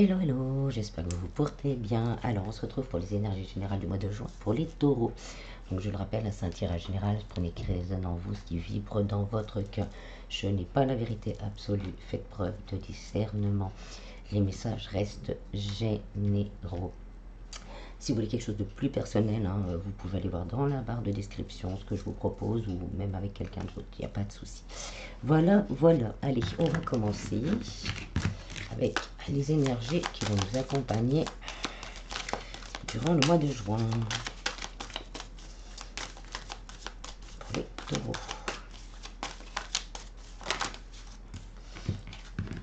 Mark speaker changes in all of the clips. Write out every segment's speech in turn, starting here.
Speaker 1: Hello, hello, j'espère que vous vous portez bien. Alors, on se retrouve pour les énergies générales du mois de juin pour les taureaux. Donc, je le rappelle, c'est un tirage général. Prenez qui résonne en vous, ce qui vibre dans votre cœur. Je n'ai pas la vérité absolue. Faites preuve de discernement. Les messages restent généraux. Si vous voulez quelque chose de plus personnel, vous pouvez aller voir dans la barre de description ce que je vous propose ou même avec quelqu'un d'autre. Il n'y a pas de souci. Voilà, voilà. Allez, on va commencer avec les énergies qui vont nous accompagner durant le mois de juin pour les taureaux.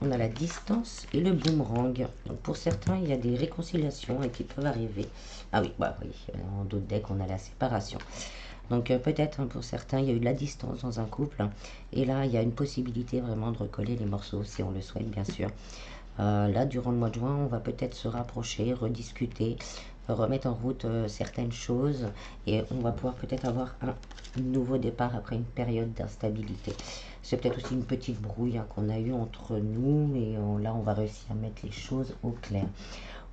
Speaker 1: On a la distance et le boomerang. Donc pour certains, il y a des réconciliations qui peuvent arriver. Ah oui, bah oui, en d'autres decks, on a la séparation. Donc peut-être pour certains, il y a eu de la distance dans un couple. Et là, il y a une possibilité vraiment de recoller les morceaux, si on le souhaite, bien sûr. Là, durant le mois de juin, on va peut-être se rapprocher, rediscuter, remettre en route certaines choses et on va pouvoir peut-être avoir un nouveau départ après une période d'instabilité. C'est peut-être aussi une petite brouille qu'on a eue entre nous et là, on va réussir à mettre les choses au clair.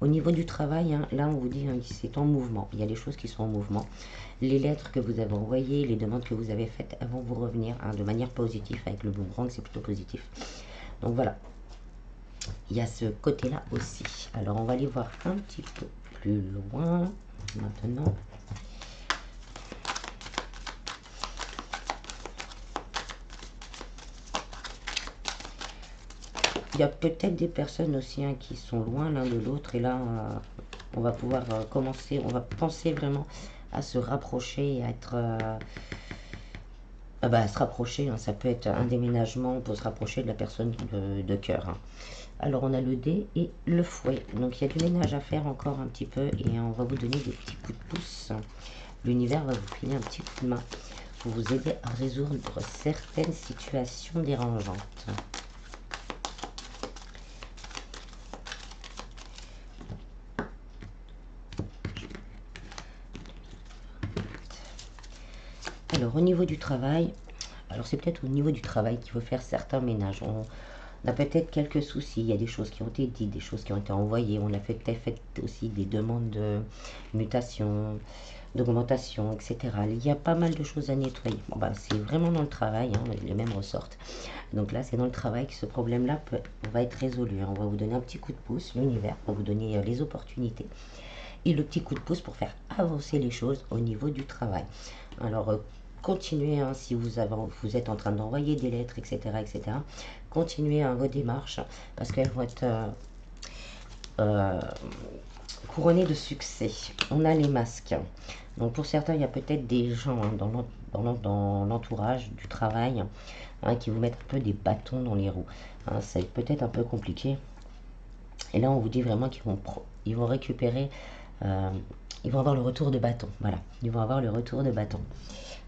Speaker 1: Au niveau du travail, là, on vous dit c'est en mouvement. Il y a des choses qui sont en mouvement. Les lettres que vous avez envoyées, les demandes que vous avez faites, elles vont vous revenir de manière positive. Avec le boomerang, c'est plutôt positif. Donc voilà. Il y a ce côté-là aussi. Alors, on va aller voir un petit peu plus loin maintenant. Il y a peut-être des personnes aussi qui sont loin l'un de l'autre. Et là, on va pouvoir commencer, on va penser vraiment à se rapprocher et à être... se rapprocher, ça peut être un déménagement pour se rapprocher de la personne de cœur. Alors on a le dé et le fouet. Donc il y a du ménage à faire encore un petit peu et on va vous donner des petits coups de pouce. L'univers va vous filer un petit coup de main pour vous aider à résoudre certaines situations dérangeantes. Alors au niveau du travail, alors c'est peut-être au niveau du travail qu'il faut faire certains ménages. On a peut-être quelques soucis, il y a des choses qui ont été dites, des choses qui ont été envoyées. On a peut-être fait aussi des demandes de mutation, d'augmentation, etc. Il y a pas mal de choses à nettoyer. Bon, c'est vraiment dans le travail, les mêmes ressortent. Donc là, c'est dans le travail que ce problème-là va être résolu. On va vous donner un petit coup de pouce, l'univers va vous donner les opportunités et le petit coup de pouce pour faire avancer les choses au niveau du travail. Alors, continuez, si vous êtes en train d'envoyer des lettres, etc., continuez vos démarches parce qu'elles vont être couronnées de succès. On a les masques. Donc pour certains, il y a peut-être des gens dans l'entourage du travail qui vous mettent un peu des bâtons dans les roues. C'est peut-être un peu compliqué. Et là, on vous dit vraiment qu'ils vont récupérer, ils vont avoir le retour de bâton. Voilà, ils vont avoir le retour de bâton.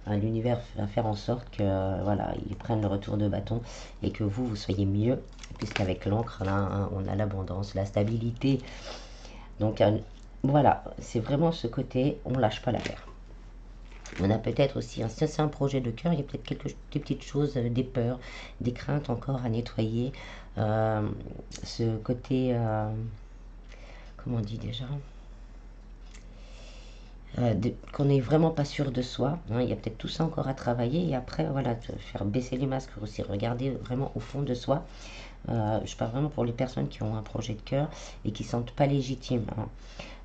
Speaker 1: L'univers va faire en sorte que voilà, ils prennent le retour de bâton et que vous soyez mieux, puisqu'avec l'encre, là, on a l'abondance, la stabilité. Donc voilà, c'est vraiment ce côté, on lâche pas l'affaire. On a peut-être aussi, si c'est un projet de cœur, il y a peut-être des petites choses, des peurs, des craintes encore à nettoyer. Ce côté, comment on dit déjà, qu'on n'est vraiment pas sûr de soi. Il y a peut-être tout ça encore à travailler. Et après, voilà, faire baisser les masques aussi, regarder vraiment au fond de soi. Je parle vraiment pour les personnes qui ont un projet de cœur et qui ne se sentent pas légitimes.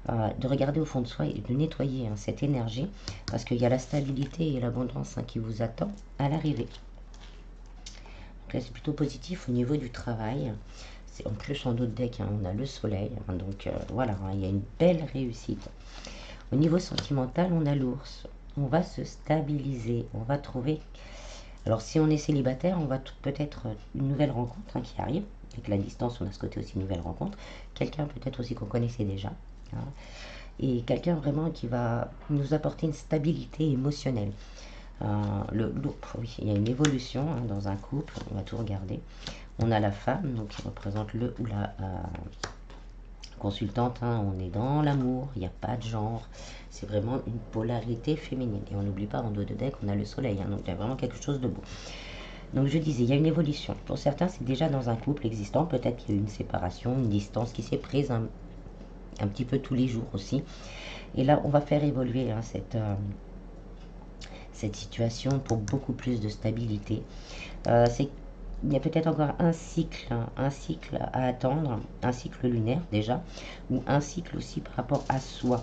Speaker 1: De regarder au fond de soi et de nettoyer cette énergie parce qu'il y a la stabilité et l'abondance qui vous attend à l'arrivée. Donc là, c'est plutôt positif au niveau du travail. En plus, en d'autres decks, on a le soleil. Donc voilà, il y a une belle réussite. Au niveau sentimental, on a l'ours. On va se stabiliser. On va trouver... Alors, si on est célibataire, on va peut-être une nouvelle rencontre qui arrive. Avec la distance, on a ce côté aussi nouvelle rencontre. Quelqu'un peut-être aussi qu'on connaissait déjà. Et quelqu'un vraiment qui va nous apporter une stabilité émotionnelle. Oui, il y a une évolution dans un couple. On va tout regarder. On a la femme, donc qui représente le ou la... consultante, on est dans l'amour, il n'y a pas de genre, c'est vraiment une polarité féminine. Et on n'oublie pas, en dos de deck, on a le soleil, donc il y a vraiment quelque chose de beau. Donc je disais, il y a une évolution. Pour certains, c'est déjà dans un couple existant. Peut-être qu'il y a eu une séparation, une distance qui s'est prise un petit peu tous les jours aussi. Et là, on va faire évoluer hein, cette situation pour beaucoup plus de stabilité. Il y a peut-être encore un cycle à attendre, un cycle lunaire déjà, ou un cycle aussi par rapport à soi,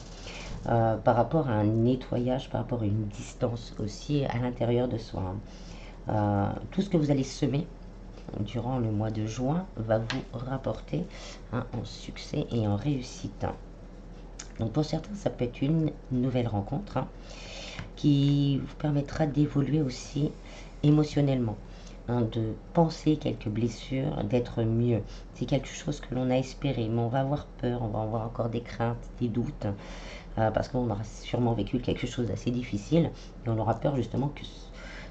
Speaker 1: par rapport à un nettoyage, par rapport à une distance aussi à l'intérieur de soi. Tout ce que vous allez semer durant le mois de juin va vous rapporter hein, en succès et en réussite. Donc pour certains, ça peut être une nouvelle rencontre hein, qui vous permettra d'évoluer aussi émotionnellement, hein, de penser quelques blessures, d'être mieux. C'est quelque chose que l'on a espéré, mais on va avoir peur, on va avoir encore des craintes, des doutes, parce qu'on aura sûrement vécu quelque chose d'assez difficile, et on aura peur justement que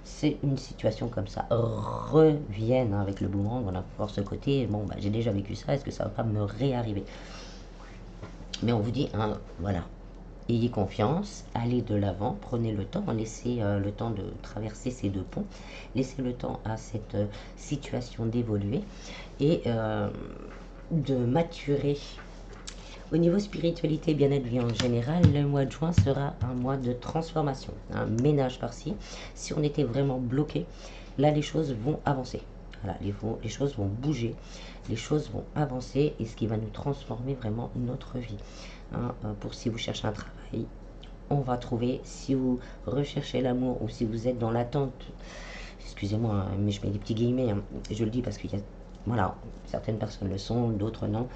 Speaker 1: c'est une situation comme ça revienne hein, avec le boomerang. On a encore ce côté, bon, bah, j'ai déjà vécu ça, est-ce que ça va pas me réarriver? Mais on vous dit, hein, voilà, ayez confiance, allez de l'avant, prenez le temps, laissez le temps de traverser ces deux ponts, laissez le temps à cette situation d'évoluer et de maturer. Au niveau spiritualité et bien-être vie en général, le mois de juin sera un mois de transformation, un ménage par-ci. Si on était vraiment bloqué, là les choses vont avancer. Voilà, les choses vont bouger, les choses vont avancer et ce qui va nous transformer vraiment notre vie. Hein, pour si vous cherchez un travail, on va trouver. Si vous recherchez l'amour ou si vous êtes dans l'attente, excusez-moi, hein, mais je mets des petits guillemets, hein, je le dis parce qu'il y a, voilà, certaines personnes le sont, d'autres non.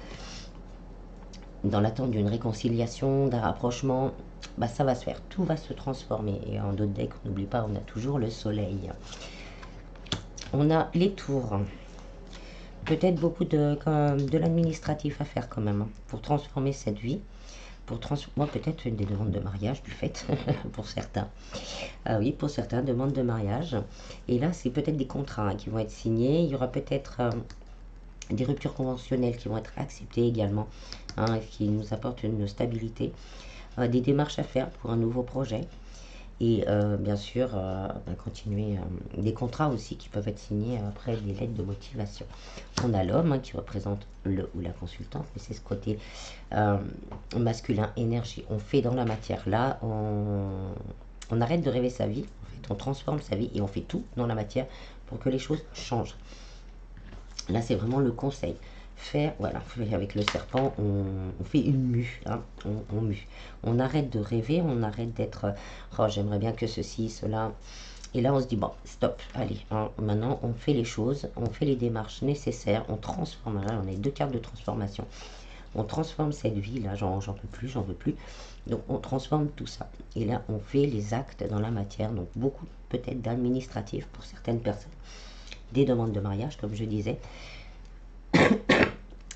Speaker 1: Dans l'attente d'une réconciliation, d'un rapprochement, bah ça va se faire, tout va se transformer. Et en d'autres decks, on n'oublie pas, on a toujours le soleil. On a les tours. Peut-être beaucoup de l'administratif à faire quand même, hein, pour transformer cette vie. Moi, peut-être des demandes de mariage du fait, pour certains. Ah oui, pour certains, demandes de mariage. Et là, c'est peut-être des contrats hein, qui vont être signés. Il y aura peut-être des ruptures conventionnelles qui vont être acceptées également, hein, qui nous apportent une stabilité. Des démarches à faire pour un nouveau projet. Et bien sûr, continuer des contrats aussi qui peuvent être signés après des lettres de motivation. On a l'homme hein, qui représente le ou la consultante, mais c'est ce côté masculin, énergie. On fait dans la matière. Là, on arrête de rêver sa vie, en fait, on transforme sa vie et on fait tout dans la matière pour que les choses changent. Là, c'est vraiment le conseil. Faire, voilà, avec le serpent, on fait une mue, hein, on mue. On arrête de rêver, on arrête d'être, oh, j'aimerais bien que ceci, cela. Et là, on se dit, bon, stop, allez, hein, maintenant, on fait les choses, on fait les démarches nécessaires, on transforme. Là, on a 2 cartes de transformation. On transforme cette vie, là, j'en peux plus, j'en veux plus. Donc, on transforme tout ça. Et là, on fait les actes dans la matière, donc beaucoup peut-être d'administratif pour certaines personnes. Des demandes de mariage, comme je disais.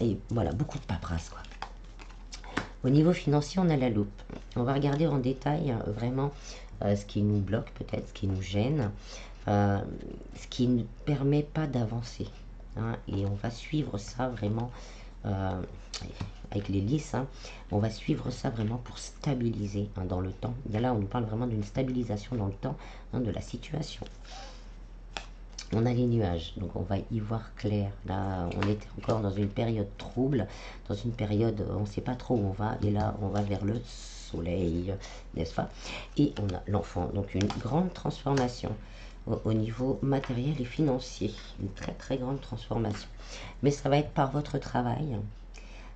Speaker 1: Et voilà, beaucoup de paperasse, quoi. Au niveau financier, on a la loupe. On va regarder en détail vraiment ce qui nous bloque, peut-être, ce qui nous gêne, ce qui ne permet pas d'avancer. Hein, et on va suivre ça vraiment avec les lisses. Hein, on va suivre ça vraiment pour stabiliser hein, dans le temps. Et là, on nous parle vraiment d'une stabilisation dans le temps hein, de la situation. On a les nuages, donc on va y voir clair. Là, on était encore dans une période trouble, dans une période, on ne sait pas trop où on va, et là, on va vers le soleil, n'est-ce pas? Et on a l'enfant, donc une grande transformation au niveau matériel et financier, une très très grande transformation. Mais ça va être par votre travail,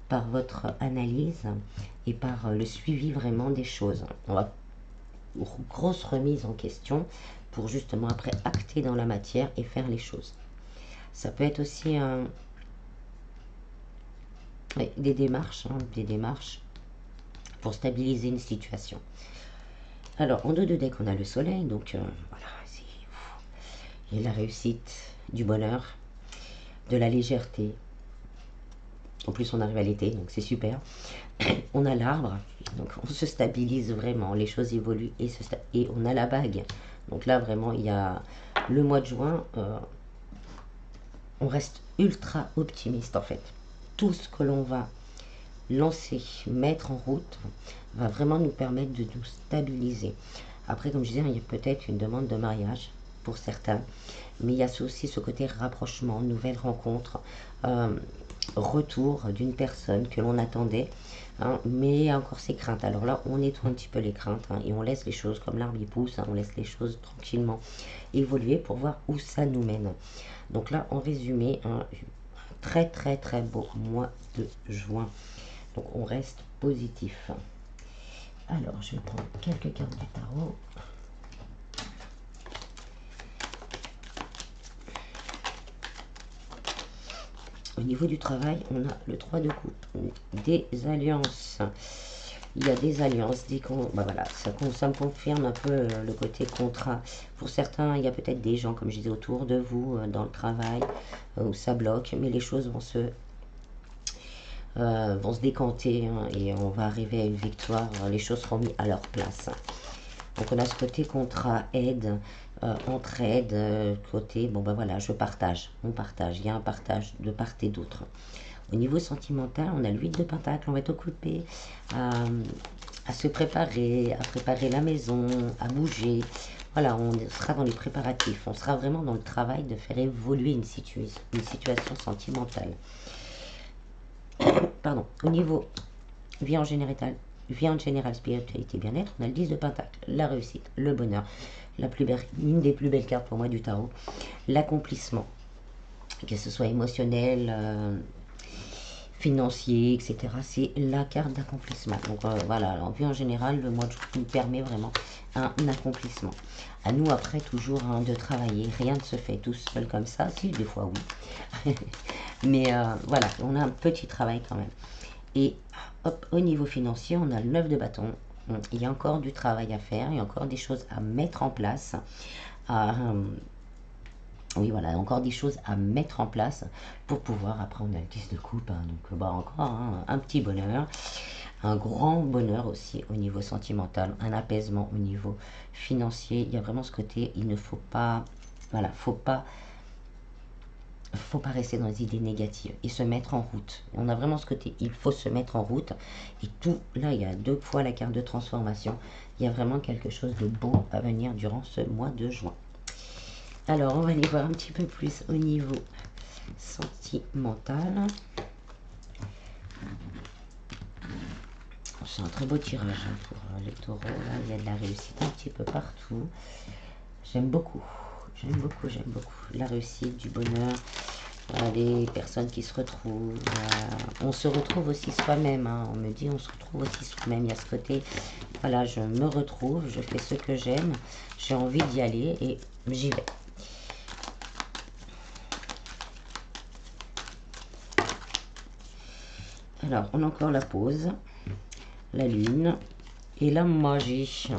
Speaker 1: par votre analyse et par le suivi vraiment des choses. On va grosse remise en question pour justement après acter dans la matière et faire les choses. Ça peut être aussi des démarches pour stabiliser une situation. Alors en dos de deck on a le soleil, donc voilà, il y a la réussite, du bonheur, de la légèreté. En plus on arrive à l'été, donc c'est super. On a l'arbre, donc on se stabilise vraiment, les choses évoluent et on a la bague. Donc là vraiment il y a le mois de juin, on reste ultra optimiste en fait. Tout ce que l'on va lancer, mettre en route, va vraiment nous permettre de nous stabiliser. Après, comme je disais, il y a peut-être une demande de mariage pour certains. Mais il y a aussi ce côté rapprochement, nouvelle rencontre, retour d'une personne que l'on attendait, hein, mais il y a encore ces craintes. Alors là, on nettoie un petit peu les craintes, hein, et on laisse les choses comme l'arbre y pousse, hein, on laisse les choses tranquillement évoluer pour voir où ça nous mène. Donc là, en résumé, un très très très beau mois de juin. Donc on reste positif. Alors, je vais prendre quelques cartes du tarot. Au niveau du travail, on a le 3 de coupe, des alliances. Il y a des alliances, voilà, ça me confirme un peu le côté contrat. Pour certains, il y a peut-être des gens, comme je disais, autour de vous, dans le travail, où ça bloque, mais les choses vont se décanter, hein, et on va arriver à une victoire. Les choses seront mises à leur place. Donc on a ce côté contrat, aide, entraide, côté, bon ben voilà, je partage, on partage, il y a un partage de part et d'autre. Au niveau sentimental, on a l'huile de pentacle, on va être occupé à se préparer, à préparer la maison, à bouger. Voilà, on sera dans les préparatifs, on sera vraiment dans le travail de faire évoluer une situation sentimentale. Pardon, au niveau vie en général, spiritualité, bien-être, on a le 10 de pentacle, la réussite, le bonheur, une des plus belles cartes pour moi du tarot, l'accomplissement, que ce soit émotionnel, financier, etc. C'est la carte d'accomplissement. Donc voilà, en vie en général, le mois de juin nous permet vraiment un accomplissement. À nous après toujours, hein, de travailler, rien ne se fait tout seul comme ça, si des fois oui. Mais voilà, on a un petit travail quand même. Et hop, au niveau financier, on a le 9 de bâton. Il y a encore du travail à faire, il y a encore des choses à mettre en place. Oui, voilà, encore des choses à mettre en place pour pouvoir, après on a le 10 de coupe, hein, donc bah, encore, hein, un petit bonheur, un grand bonheur aussi au niveau sentimental, un apaisement au niveau financier. Il y a vraiment ce côté, il ne faut pas, voilà, faut pas rester dans les idées négatives et se mettre en route. On a vraiment ce côté, il faut se mettre en route. Et tout, là, il y a 2 fois la carte de transformation. Il y a vraiment quelque chose de beau à venir durant ce mois de juin. Alors, on va aller voir un petit peu plus au niveau sentimental. C'est un très beau tirage, hein, pour les taureaux. Là, il y a de la réussite un petit peu partout. J'aime beaucoup. J'aime beaucoup, j'aime beaucoup. La réussite, du bonheur. Les personnes qui se retrouvent. On se retrouve aussi soi-même, hein. On me dit on se retrouve aussi soi-même. Il y a ce côté, voilà, je me retrouve, je fais ce que j'aime, j'ai envie d'y aller et j'y vais. Alors, on a encore la pause, la lune et la magie.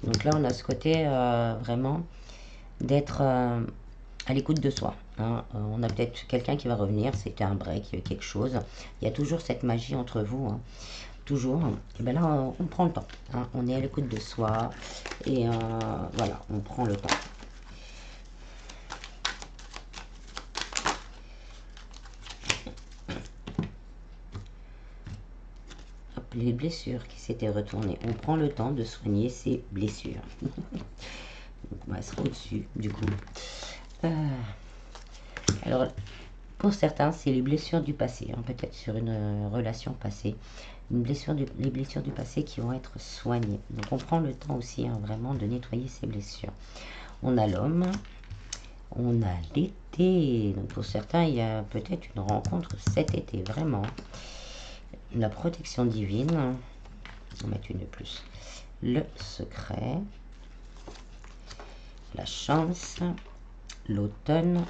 Speaker 1: Donc là, on a ce côté vraiment d'être à l'écoute de soi, hein. On a peut-être quelqu'un qui va revenir, c'était un break, quelque chose. Il y a toujours cette magie entre vous, hein. Toujours. Et bien là, on prend le temps, hein. On est à l'écoute de soi et voilà, on prend le temps. Les blessures qui s'étaient retournées. On prend le temps de soigner ces blessures. Donc, on va se au-dessus, du coup. Alors, pour certains, c'est les blessures du passé, hein, peut-être sur une relation passée. Les blessures du passé qui vont être soignées. Donc, on prend le temps aussi, hein, vraiment de nettoyer ces blessures. On a l'homme, on a l'été. Donc, pour certains, il y a peut-être une rencontre cet été, vraiment. La protection divine, on va mettre une de plus, le secret, la chance, l'automne,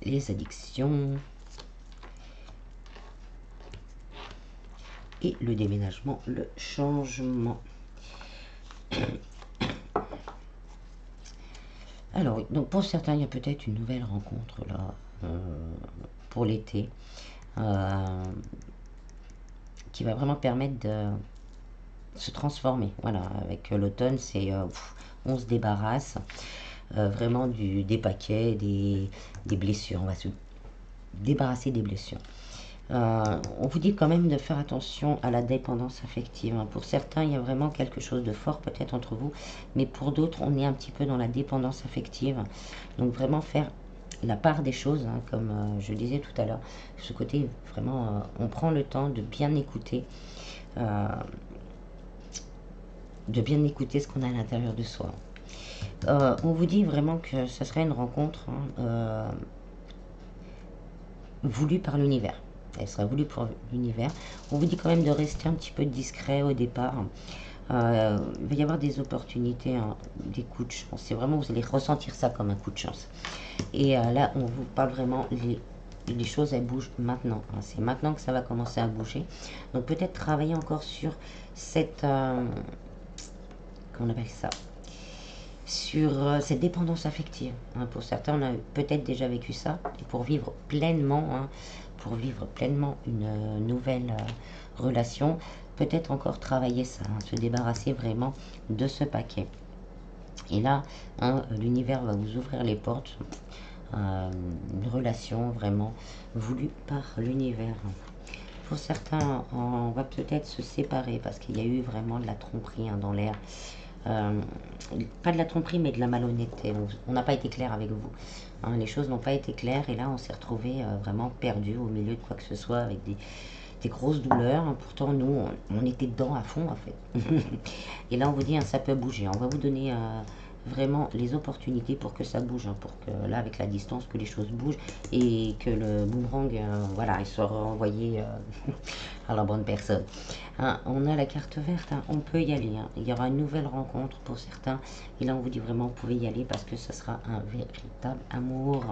Speaker 1: les addictions et le déménagement, le changement. Alors oui, donc pour certains, il y a peut-être une nouvelle rencontre là pour l'été qui va vraiment permettre de se transformer. Voilà, avec l'automne, c'est on se débarrasse vraiment des paquets, des blessures. On va se débarrasser des blessures. On vous dit quand même de faire attention à la dépendance affective, hein. Pour certains, il y a vraiment quelque chose de fort peut-être entre vous, mais pour d'autres, on est un petit peu dans la dépendance affective. Donc vraiment faire la part des choses, hein, comme je disais tout à l'heure, ce côté vraiment, on prend le temps euh, de bien écouter ce qu'on a à l'intérieur de soi. On vous dit vraiment que ce serait une rencontre, hein, voulue par l'univers. Elle sera voulue pour l'univers. On vous dit quand même de rester un petit peu discret au départ. Il va y avoir des opportunités, hein, des coups de chance. C'est vraiment, vous allez ressentir ça comme un coup de chance. Et là, on vous parle vraiment, les choses, elles bougent maintenant, hein. C'est maintenant que ça va commencer à bouger. Donc peut-être travailler encore sur cette... comment on appelle ça, sur cette dépendance affective, hein. Pour certains, on a peut-être déjà vécu ça. Et pour vivre pleinement, hein, pour vivre pleinement une nouvelle relation, peut-être encore travailler ça, hein, se débarrasser vraiment de ce paquet. Et là, hein, l'univers va vous ouvrir les portes. Une relation vraiment voulue par l'univers. Pour certains, on va peut-être se séparer parce qu'il y a eu vraiment de la tromperie, hein, dans l'air. Pas de la tromperie, mais de la malhonnêteté. On n'a pas été clair avec vous, hein. Les choses n'ont pas été claires et là, on s'est retrouvé vraiment perdu au milieu de quoi que ce soit avec des grosses douleurs, hein. Pourtant, nous, on était dedans à fond, en fait. Et là, on vous dit, hein, ça peut bouger. On va vous donner vraiment les opportunités pour que ça bouge, hein, pour que là, avec la distance, que les choses bougent et que le boomerang, voilà, il soit renvoyé à la bonne personne, hein. On a la carte verte, hein, on peut y aller, hein. Il y aura une nouvelle rencontre pour certains et là, on vous dit vraiment, vous pouvez y aller parce que ce sera un véritable amour.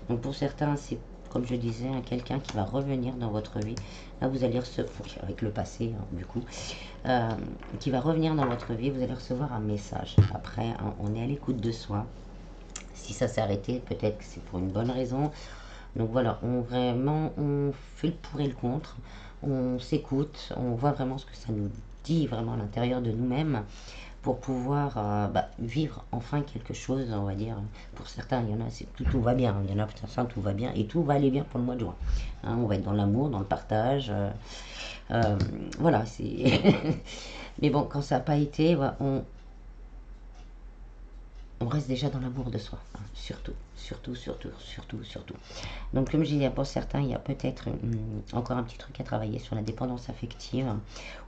Speaker 1: Donc pour certains, c'est comme je disais, hein, quelqu'un qui va revenir dans votre vie. Là, vous allez recevoir, avec le passé, hein, du coup, qui va revenir dans votre vie, vous allez recevoir un message. Après, hein, on est à l'écoute de soi. Si ça s'est arrêté, peut-être que c'est pour une bonne raison. Donc voilà, on fait le pour et le contre. On s'écoute, on voit vraiment ce que ça nous dit vraiment à l'intérieur de nous-mêmes pour pouvoir vivre enfin quelque chose, on va dire. Pour certains, il y en a, tout va bien. Il y en a, pour certains, tout va bien et tout va aller bien pour le mois de juin, hein. On va être dans l'amour, dans le partage. Voilà, c'est. Mais bon, quand ça n'a pas été, voilà, on reste déjà dans l'amour de soi, hein. Surtout, surtout, surtout, surtout, surtout. Donc, comme je disais, pour certains, il y a peut-être encore un petit truc à travailler sur la dépendance affective, hein,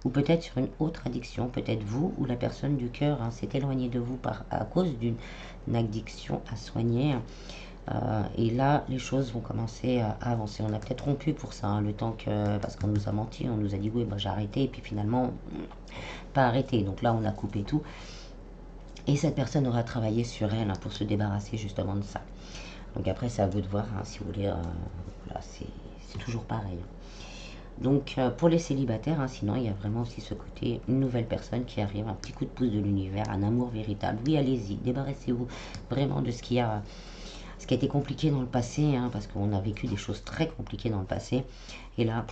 Speaker 1: ou peut-être sur une autre addiction. Peut-être vous ou la personne du cœur, hein, s'est éloignée de vous à cause d'une addiction à soigner. Et là, les choses vont commencer à avancer. On a peut-être rompu pour ça, hein, le temps que, parce qu'on nous a menti, on nous a dit oui, j'ai arrêté, et puis finalement, pas arrêté. Donc là, on a coupé tout. Et cette personne aura travaillé sur elle, hein, pour se débarrasser justement de ça. Donc après, c'est à vous de voir, hein, si vous voulez. Voilà, c'est toujours pareil. Donc pour les célibataires, hein, sinon il y a vraiment aussi ce côté, une nouvelle personne qui arrive, un petit coup de pouce de l'univers, un amour véritable. Oui, allez-y, débarrassez-vous vraiment de ce qui a été compliqué dans le passé, hein, parce qu'on a vécu des choses très compliquées dans le passé. Et là,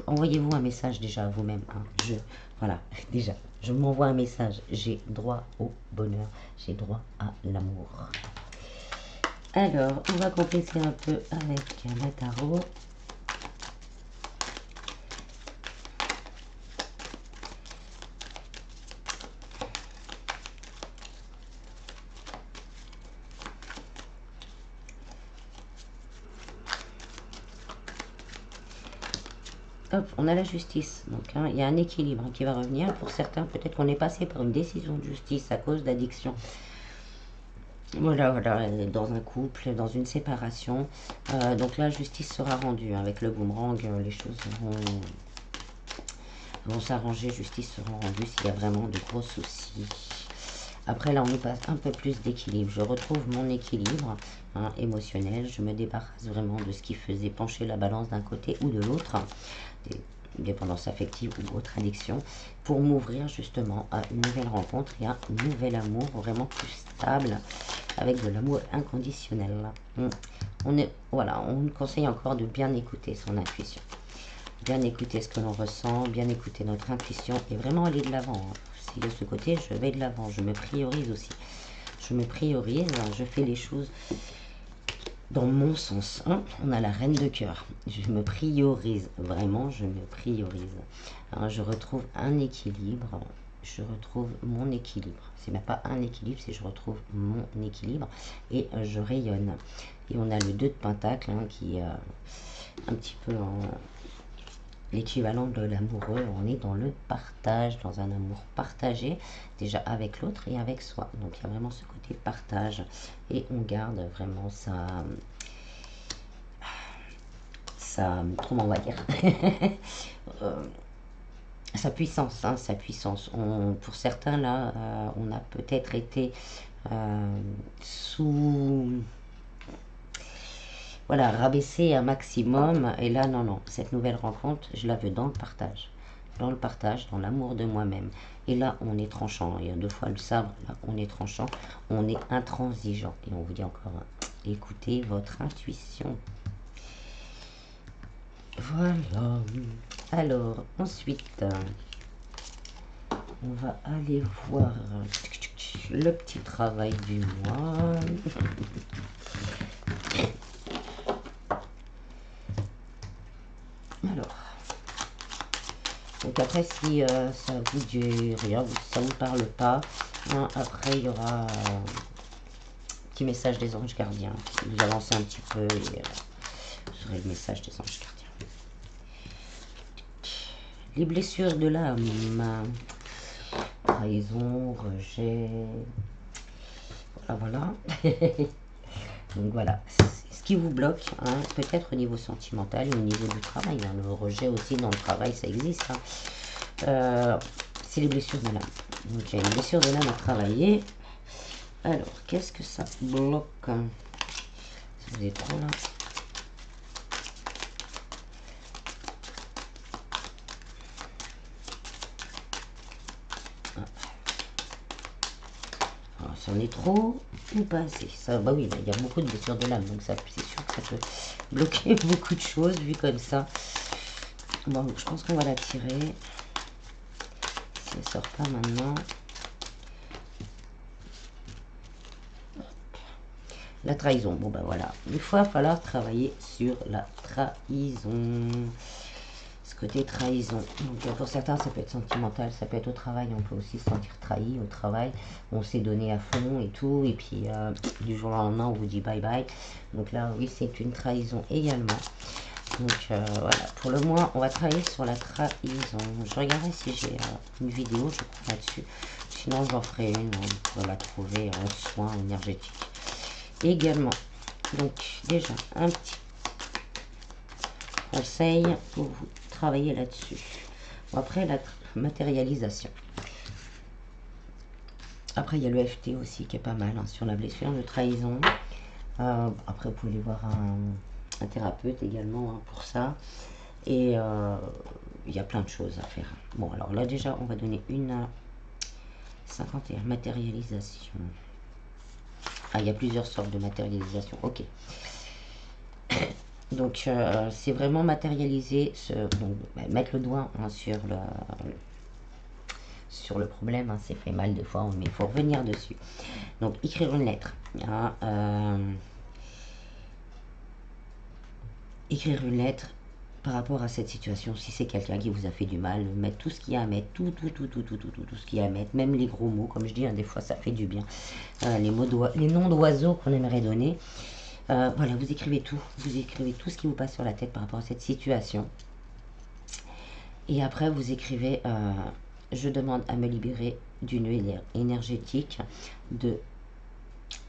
Speaker 1: envoyez-vous un message déjà à vous-même, hein. Voilà, déjà, je m'envoie un message. J'ai droit au bonheur, j'ai droit à l'amour. Alors, on va compléter un peu avec le tarot. Hop, on a la justice. Donc, hein, il y a un équilibre, hein, qui va revenir. Pour certains, peut-être qu'on est passé par une décision de justice à cause d'addiction. Voilà, voilà, dans un couple, dans une séparation. Donc la justice sera rendue, hein, avec le boomerang. Les choses vont s'arranger, justice sera rendue s'il y a vraiment de gros soucis. Après, là, on y passe un peu plus d'équilibre. Je retrouve mon équilibre, hein, émotionnel. Je me débarrasse vraiment de ce qui faisait pencher la balance d'un côté ou de l'autre, des dépendances affectives ou autres addictions, pour m'ouvrir justement à une nouvelle rencontre et à un nouvel amour vraiment plus stable, avec de l'amour inconditionnel. Voilà, on nous conseille encore de bien écouter son intuition, bien écouter ce que l'on ressent, bien écouter notre intuition et vraiment aller de l'avant, hein. Si de ce côté, je vais de l'avant, je me priorise aussi. Je me priorise, je fais les choses dans mon sens, hein, on a la reine de cœur. Je me priorise, vraiment, je me priorise. Hein, je retrouve un équilibre, je retrouve mon équilibre. C'est même pas un équilibre, c'est je retrouve mon équilibre et je rayonne. Et on a le 2 de Pentacle hein, qui est un petit peu l'équivalent de l'amoureux. On est dans le partage, dans un amour partagé, déjà avec l'autre et avec soi. Donc il y a vraiment ce côté partage et on garde vraiment comment on va dire, euh, sa puissance, hein, sa puissance. Pour certains là, on a peut-être été sous, voilà, rabaisser un maximum. Et là, non, non, cette nouvelle rencontre, je la veux dans le partage. Dans le partage, dans l'amour de moi-même. Et là, on est tranchant. Il y a 2 fois le sabre, là, on est tranchant. On est intransigeant. Et on vous dit encore, écoutez votre intuition. Voilà. Alors, ensuite, on va aller voir le petit travail du mois. Alors, donc après, si ça vous dit rien, ça vous parle pas, hein, après il y aura un petit message des anges gardiens. Vous avancez un petit peu et vous aurez le message des anges gardiens. Les blessures de l'âme, trahison, rejet, voilà. Donc voilà, ce qui vous bloque, hein, peut-être au niveau sentimental et au niveau du travail. Hein, le rejet aussi dans le travail, ça existe. Hein. C'est les blessures de l'âme. Donc il y a une blessure de l'âme à travailler. Alors, qu'est-ce que ça bloque? Si vous êtes trop là. Alors, si on est trop ou pas assez. Ça, bah oui, il y a beaucoup de blessures de l'âme, donc ça, c'est sûr que ça peut bloquer beaucoup de choses vu comme ça. Bon, je pense qu'on va la tirer. Si elle sort pas maintenant. La trahison, bon ben voilà, il va falloir travailler sur la trahison. Ce côté trahison. Donc pour certains, ça peut être sentimental, ça peut être au travail, on peut aussi se sentir trahi au travail. On s'est donné à fond et tout, et puis du jour au lendemain, on vous dit bye bye. Donc là, oui, c'est une trahison également. Donc voilà, pour le moins, on va travailler sur la trahison. Je regarderai si j'ai une vidéo, je crois, là-dessus. Sinon, j'en ferai une, on pourrait la trouver en soins énergétiques. Également, donc déjà, un petit conseil pour vous travailler là-dessus. Bon, après, la matérialisation. Après, il y a le FT aussi qui est pas mal hein, sur la blessure de trahison. Après, vous pouvez aller voir un thérapeute également hein, pour ça. Et il y a plein de choses à faire. Bon, alors là, déjà, on va donner une 51 matérialisation. Ah, il y a plusieurs sortes de matérialisation. Ok. Donc, c'est vraiment matérialiser, donc, mettre le doigt hein, sur le problème. Hein, c'est fait mal des fois, mais il faut revenir dessus. Donc, écrire une lettre. Hein, écrire une lettre par rapport à cette situation. Si c'est quelqu'un qui vous a fait du mal, mettre tout ce qu'il y a à mettre, tout ce qu'il y a à mettre, même les gros mots, comme je dis, hein, des fois ça fait du bien. Les noms d'oiseaux qu'on aimerait donner. Voilà, vous écrivez tout ce qui vous passe sur la tête par rapport à cette situation. Et après, vous écrivez je demande à me libérer du nœud énergétique de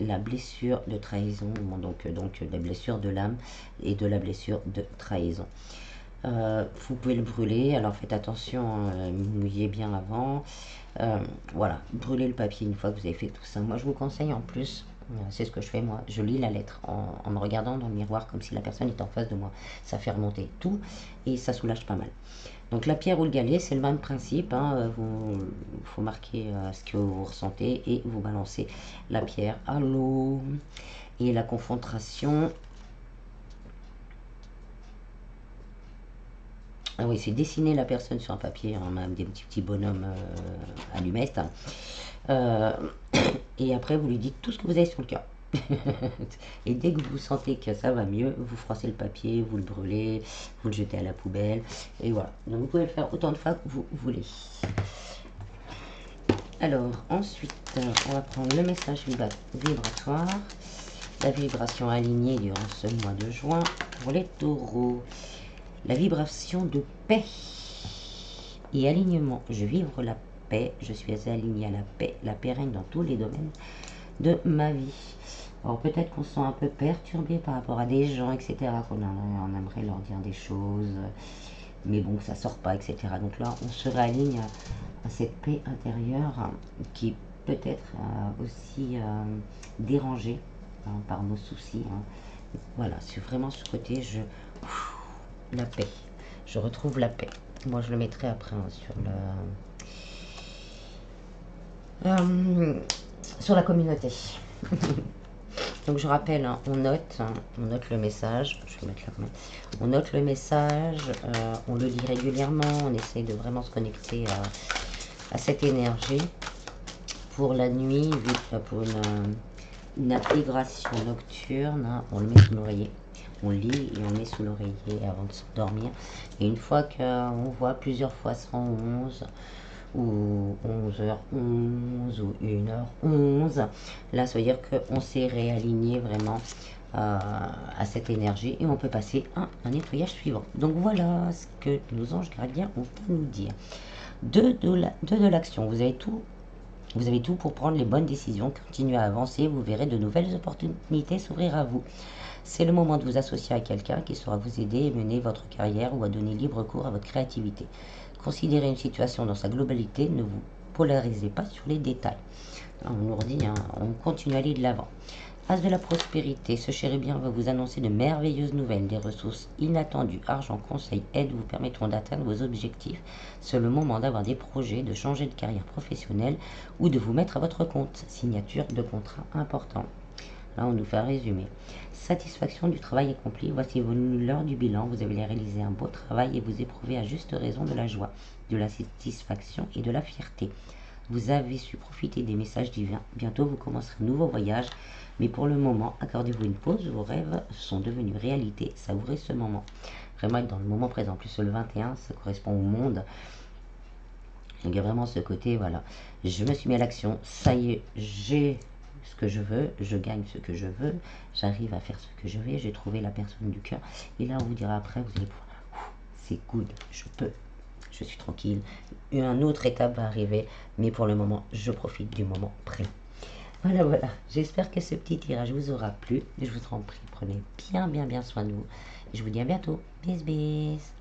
Speaker 1: la blessure de trahison, donc la blessure de l'âme et de la blessure de trahison. Vous pouvez le brûler, alors faites attention, mouillez bien avant. Voilà, brûlez le papier une fois que vous avez fait tout ça. Moi, je vous conseille en plus, c'est ce que je fais moi, je lis la lettre en me regardant dans le miroir comme si la personne était en face de moi. Ça fait remonter tout et ça soulage pas mal. Donc la pierre ou le galet, c'est le même principe. Hein, faut marquer ce que vous ressentez et vous balancez la pierre à l'eau. Et la confrontation. Ah oui, c'est dessiner la personne sur un papier, hein, même des petits bonhommes allumettes. Et après, vous lui dites tout ce que vous avez sur le cœur. Et dès que vous sentez que ça va mieux, vous froissez le papier, vous le brûlez, vous le jetez à la poubelle. Et voilà. Donc vous pouvez le faire autant de fois que vous voulez. Alors ensuite, on va prendre le message vibratoire. La vibration alignée durant ce mois de juin pour les taureaux. La vibration de paix et alignement. Je vivre la paix, je suis aligné à la paix, la paix règne dans tous les domaines de ma vie. Alors peut-être qu'on se sent un peu perturbé par rapport à des gens, etc., on aimerait leur dire des choses, mais bon, ça sort pas, etc. Donc là, on se réaligne à cette paix intérieure qui peut être aussi dérangée par nos soucis. Voilà, c'est vraiment ce côté, la paix. Je retrouve la paix. Moi, je le mettrai après sur la communauté. Donc je rappelle, on note le message. Je vais mettre là, on note le message, on le lit régulièrement, on essaye de vraiment se connecter à cette énergie. Pour la nuit, pour une intégration nocturne, on le met sous l'oreiller. On lit et on met sous l'oreiller avant de s'endormir. Et une fois qu'on voit plusieurs fois 111 ou 11h11 ou 1h11, là ça veut dire qu'on s'est réaligné vraiment à cette énergie et on peut passer à un nettoyage suivant. Donc voilà ce que nos anges gardiens ont à nous dire. De l'action, vous avez tout pour prendre les bonnes décisions, continuer à avancer, vous verrez de nouvelles opportunités s'ouvrir à vous. C'est le moment de vous associer à quelqu'un qui saura vous aider et mener votre carrière ou à donner libre cours à votre créativité. Considérez une situation dans sa globalité, ne vous polarisez pas sur les détails. On nous redit, on continue à aller de l'avant. As de la prospérité, ce chérubien va vous annoncer de merveilleuses nouvelles, des ressources inattendues, argent, conseils, aides vous permettront d'atteindre vos objectifs. C'est le moment d'avoir des projets, de changer de carrière professionnelle ou de vous mettre à votre compte. Signature de contrat important. Là, on nous fait un résumé. Satisfaction du travail accompli. Voici l'heure du bilan. Vous avez réalisé un beau travail et vous éprouvez à juste raison de la joie, de la satisfaction et de la fierté. Vous avez su profiter des messages divins. Bientôt, vous commencerez un nouveau voyage. Mais pour le moment, accordez-vous une pause. Vos rêves sont devenus réalité. Savourez ce moment. Vraiment être dans le moment présent. En plus, le 21, ça correspond au monde. Donc, il y a vraiment ce côté, voilà. Je me suis mis à l'action. Ça y est, j'ai ce que je veux. Je gagne ce que je veux. J'arrive à faire ce que je veux. J'ai trouvé la personne du cœur. Et là, on vous dira après, vous allez pouvoir, c'est good, je peux. Je suis tranquille. Une autre étape va arriver. Mais pour le moment, je profite du moment présent. Voilà. J'espère que ce petit tirage vous aura plu. Je vous en prie, prenez bien soin de vous. Je vous dis à bientôt. Bis.